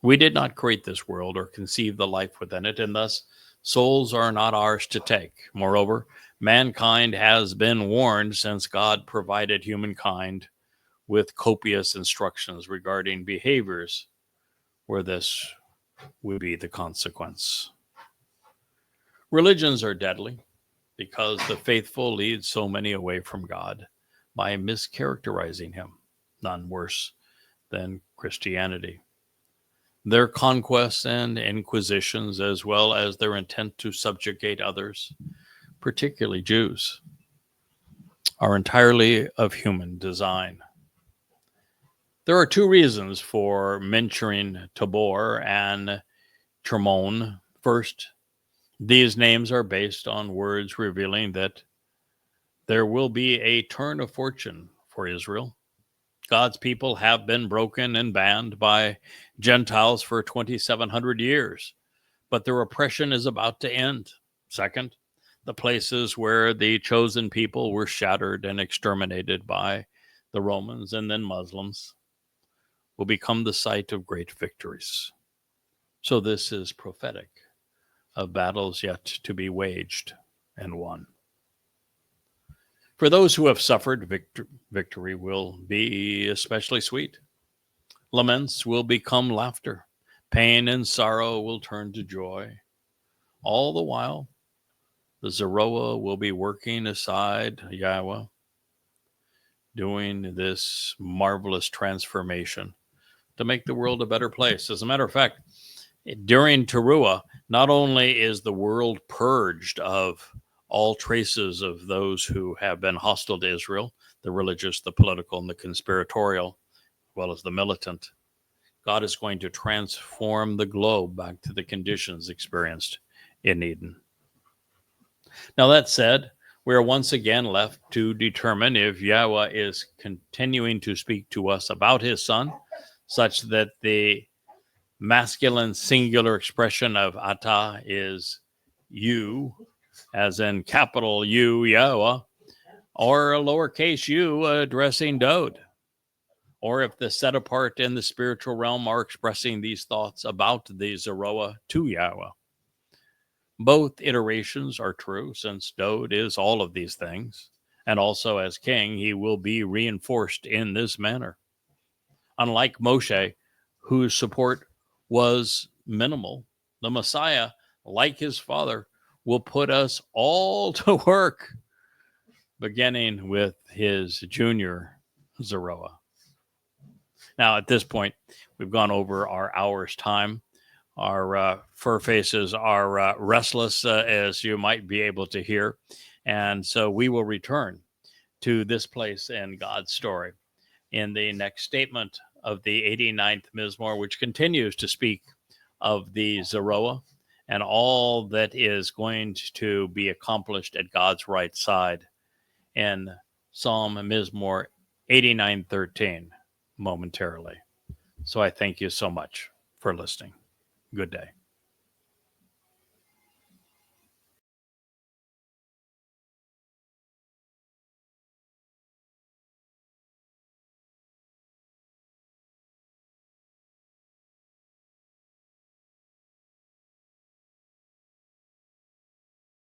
We did not create this world or conceive the life within it, and thus souls are not ours to take. Moreover, mankind has been warned since God provided humankind with copious instructions regarding behaviors where this would be the consequence. Religions are deadly because the faithful lead so many away from God by mischaracterizing him, none worse than Christianity. Their conquests and inquisitions, as well as their intent to subjugate others, particularly Jews, are entirely of human design. There are two reasons for mentioning Tabor and Hermon. First, these names are based on words revealing that there will be a turn of fortune for Israel. God's people have been broken and banned by Gentiles for 2,700 years, but their oppression is about to end. Second, the places where the chosen people were shattered and exterminated by the Romans and then Muslims will become the site of great victories. So this is prophetic of battles yet to be waged and won. For those who have suffered, victory will be especially sweet. Laments will become laughter. Pain and sorrow will turn to joy. All the while, the Zeroah will be working aside Yahowah, doing this marvelous transformation to make the world a better place. As a matter of fact, during Towrah, not only is the world purged of all traces of those who have been hostile to Israel, the religious, the political, and the conspiratorial, as well as the militant, God is going to transform the globe back to the conditions experienced in Eden. Now, that said, we are once again left to determine if Yahowah is continuing to speak to us about his son, such that the masculine singular expression of Atah is you, as in capital U, Yahowah, or a lowercase u addressing Dode, or if the set apart in the spiritual realm are expressing these thoughts about the Zeroah to Yahowah. Both iterations are true, since Dode is all of these things, and also as king, he will be reinforced in this manner. Unlike Moshe, whose support was minimal, the Messiah, like his father, will put us all to work, beginning with his junior Zeroah. Now, at this point, we've gone over our hour's time. Our fur faces are restless, as you might be able to hear. And so we will return to this place in God's story in the next statement of the 89th Mizmor, which continues to speak of the Zeroah and all that is going to be accomplished at God's right side in Psalm Mizmor 89:13 momentarily. So I thank you so much for listening. Good day.